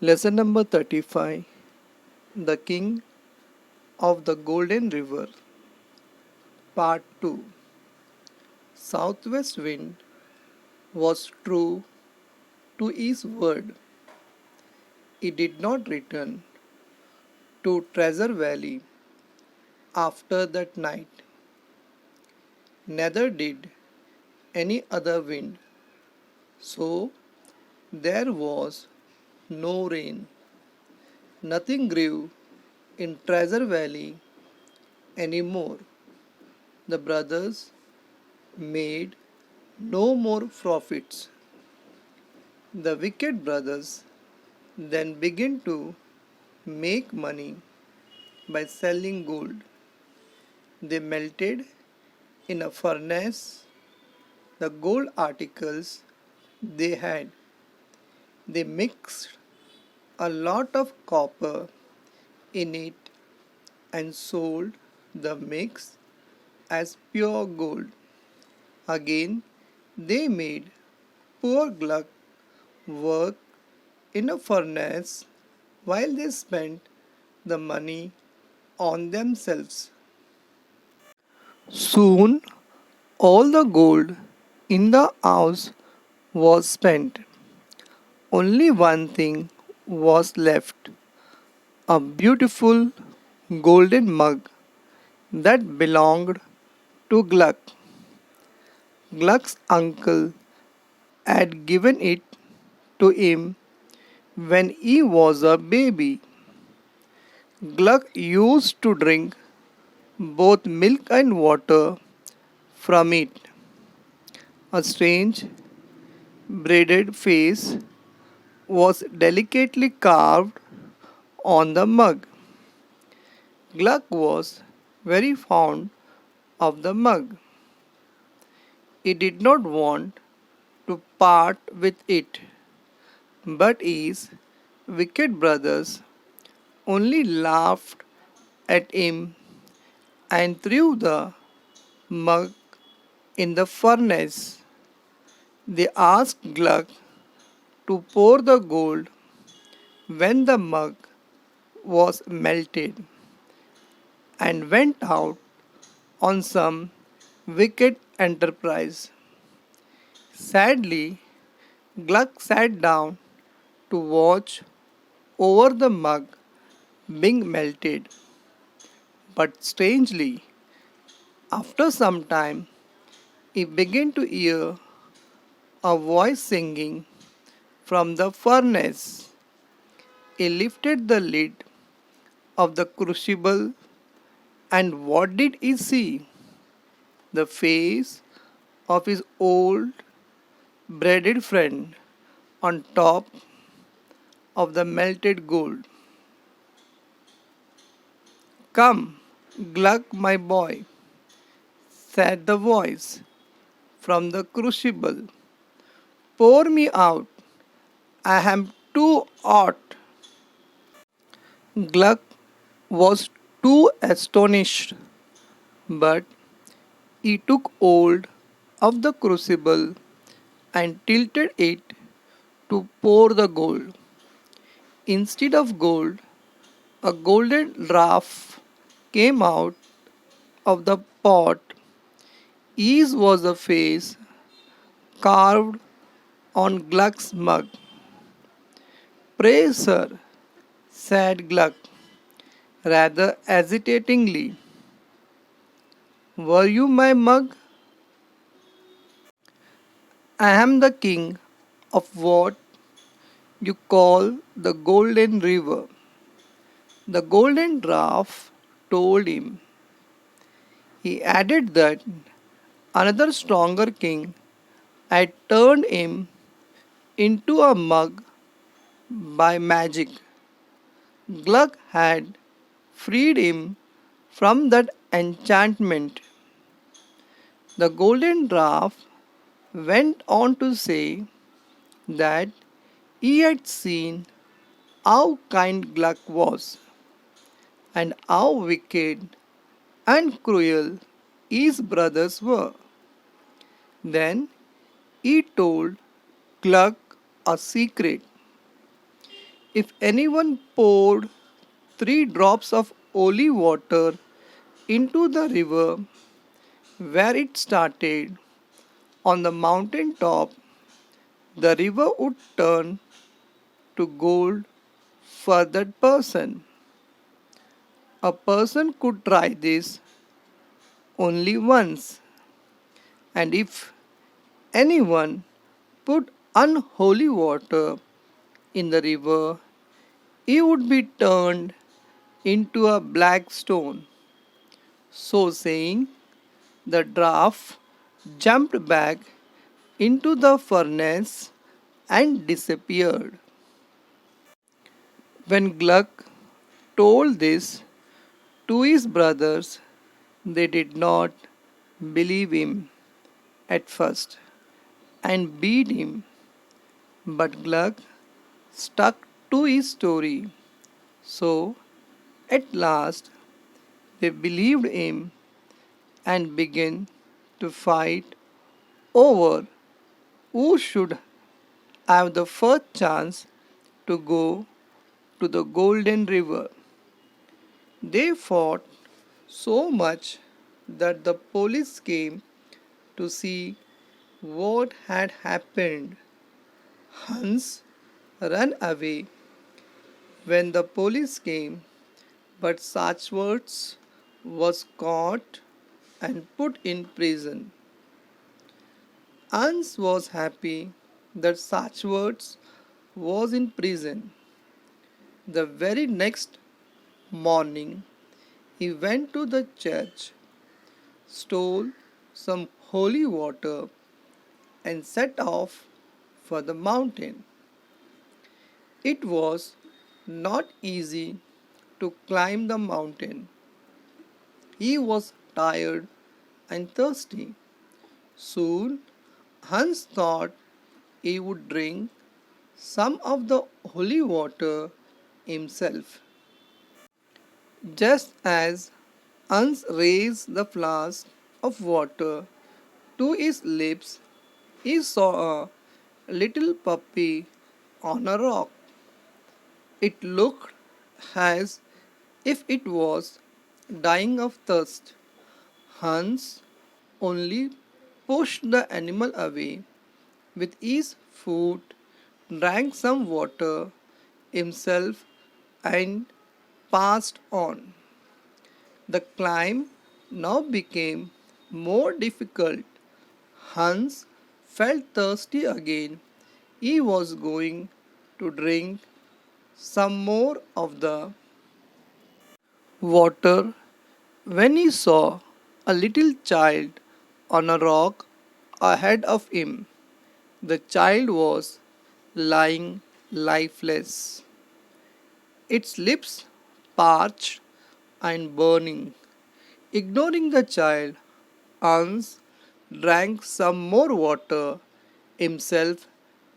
Lesson number 35. The King of the Golden River. Part 2. Southwest Wind was true to his word. He did not return to Treasure Valley after that night. Neither did any other wind. So there was no rain. Nothing grew in Treasure Valley anymore. The brothers made no more profits. The wicked brothers then began to make money by selling gold. They melted in a furnace the gold articles they had. They mixed a lot of copper in it and sold the mix as pure gold. Again, they made poor Gluck work in a furnace while they spent the money on themselves. Soon all the gold in the house was spent. Only one thing was left, a beautiful golden mug that belonged to Gluck. Gluck's uncle had given it to him when he was a baby. Gluck used to drink both milk and water from it. A strange, braided face was delicately carved on the mug. Gluck was very fond of the mug. He did not want to part with it, but his wicked brothers only laughed at him and threw the mug in the furnace. They asked Gluck to pour the gold when the mug was melted and went out on some wicked enterprise. Sadly, Gluck sat down to watch over the mug being melted. But strangely, after some time, he began to hear a voice singing from the furnace. He lifted the lid of the crucible, and what did he see? The face of his old braided friend on top of the melted gold. "Come, Gluck, my boy," said the voice from the crucible. "Pour me out. I am too hot." Gluck was too astonished, but he took hold of the crucible and tilted it to pour the gold. Instead of gold, a golden giraffe came out of the pot. His was a face carved on Gluck's mug. "Pray, sir," said Gluck, rather hesitatingly, "were you my mug? I am the king of what you call the Golden River." The golden giraffe told him. He added that another stronger king had turned him into a mug by magic. Gluck had freed him from that enchantment. The golden giraffe went on to say that he had seen how kind Gluck was and how wicked and cruel his brothers were. Then he told Gluck a secret. If anyone poured 3 drops of holy water into the river where it started on the mountain top, the river would turn to gold for that person. A person could try this only once, and if anyone put unholy water in the river, he would be turned into a black stone. So saying, the dwarf jumped back into the furnace and disappeared. When Gluck told this to his brothers, they did not believe him at first and beat him, but Gluck stuck to his story. So at last they believed him and began to fight over who should have the first chance to go to the Golden River. They fought so much that the police came to see what had happened. Hans ran away when the police came, but Satchworth was caught and put in prison. Hans was happy that Satchworth was in prison. The very next morning, he went to the church, stole some holy water, and set off for the mountain. It was not easy to climb the mountain. He was tired and thirsty. Soon Hans thought he would drink some of the holy water himself. Just as Hans raised the flask of water to his lips, he saw a little puppy on a rock. It looked as if it was dying of thirst. Hans only pushed the animal away with his foot, drank some water himself, and passed on. The climb now became more difficult. Hans felt thirsty again. He was going to drink some more of the water when he saw a little child on a rock ahead of him. The child was lying lifeless, its lips parched and burning. Ignoring the child, Hans drank some more water himself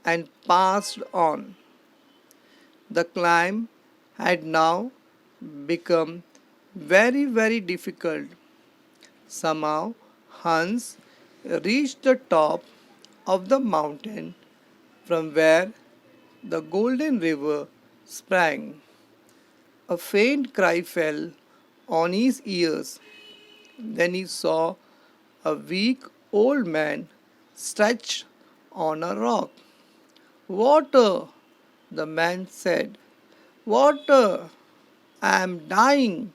and passed on. The climb had now become very difficult. Somehow Hans reached the top of the mountain from where the Golden River sprang. A faint cry fell on his ears. Then he saw a weak old man stretched on a rock. Water, the man said. Water, I am dying.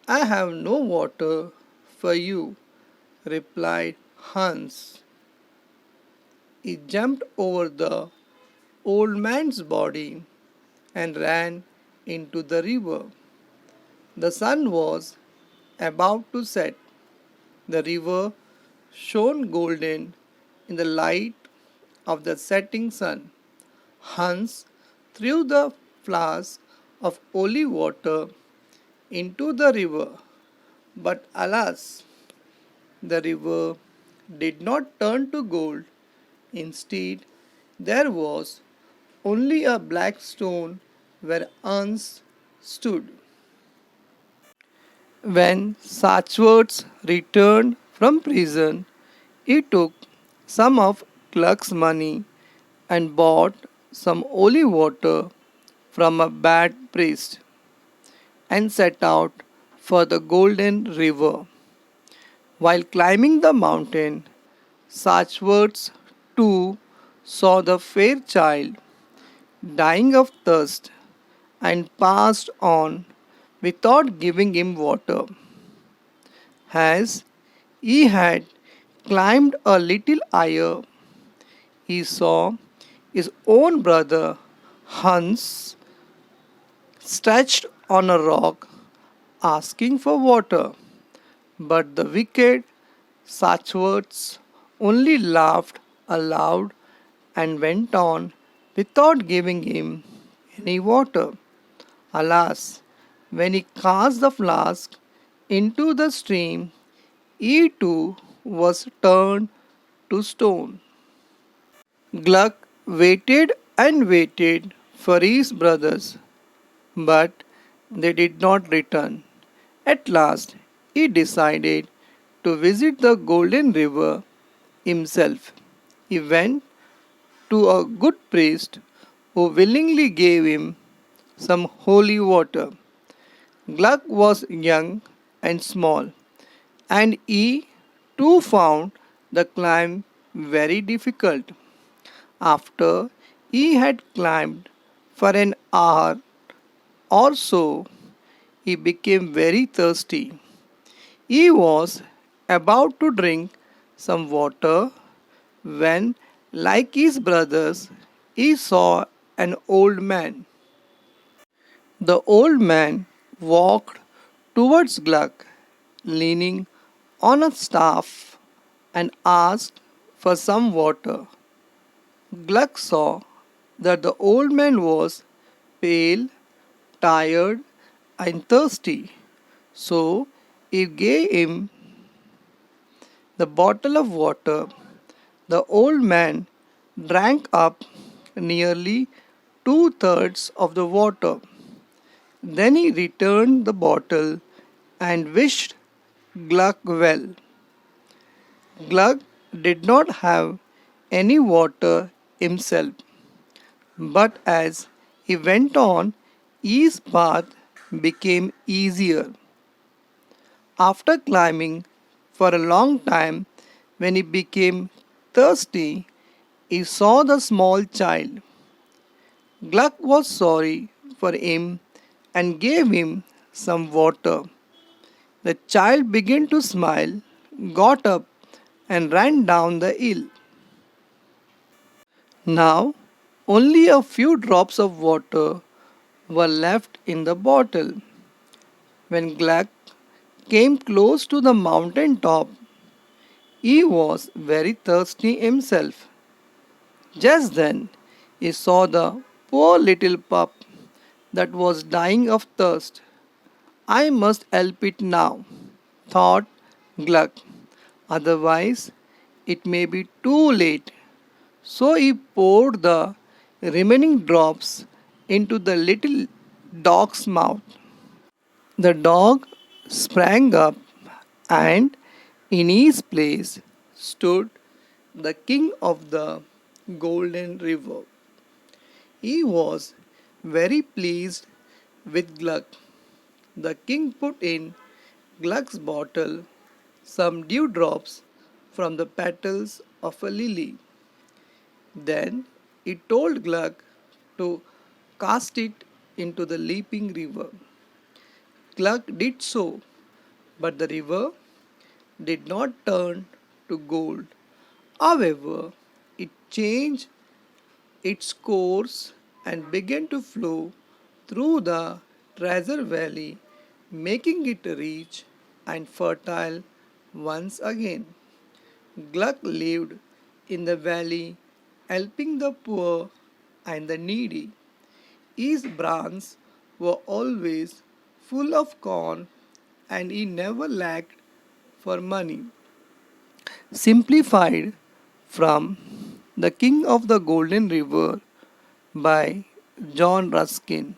I have no water for you, replied Hans. He jumped over the old man's body and ran into the river. The sun was about to set. The river shone golden in the light of the setting sun. Hans threw the flask of holy water into the river, but alas, the river did not turn to gold. Instead, there was only a black stone where Hans stood. When Satchworth returned from prison, he took some of Gluck's money and bought some holy water from a bad priest and set out for the Golden River. While climbing the mountain, Sachwarts too saw the fair child dying of thirst and passed on without giving him water. As he had climbed a little higher, he saw his own brother Hans stretched on a rock asking for water. But the wicked Sachwarts only laughed aloud and went on without giving him any water. Alas, when he cast the flask into the stream, he too was turned to stone. Gluck waited and waited for his brothers, but they did not return. At last, he decided to visit the Golden River himself. He went to a good priest who willingly gave him some holy water. Gluck was young and small, and he too found the climb very difficult. After he had climbed for an hour or so, he became very thirsty. He was about to drink some water when, like his brothers, he saw an old man. The old man walked towards Gluck, leaning on a staff, and asked for some water. Gluck saw that the old man was pale, tired, and thirsty, so he gave him the bottle of water. The old man drank up nearly two-thirds of the water. Then he returned the bottle and wished Gluck well. Gluck did not have any water himself, but as he went on, his path became easier. After climbing for a long time, when he became thirsty, he saw the small child. Gluck was sorry for him and gave him some water. The child began to smile, got up, and ran down the hill. Now, only a few drops of water were left in the bottle. When Gluck came close to the mountain top, he was very thirsty himself. Just then, he saw the poor little pup that was dying of thirst. I must help it now, thought Gluck. Otherwise, it may be too late. So he poured the remaining drops into the little dog's mouth. The dog sprang up, and in his place stood the king of the Golden River. He was very pleased with Gluck. The king put in Gluck's bottle some dewdrops from the petals of a lily. Then he told Gluck to cast it into the leaping river. Gluck did so, but the river did not turn to gold. However, it changed its course and began to flow through the treasure valley, making it rich and fertile once again. Gluck lived in the valley, helping the poor and the needy. His barns were always full of corn, and he never lacked for money. Simplified from The King of the Golden River by John Ruskin.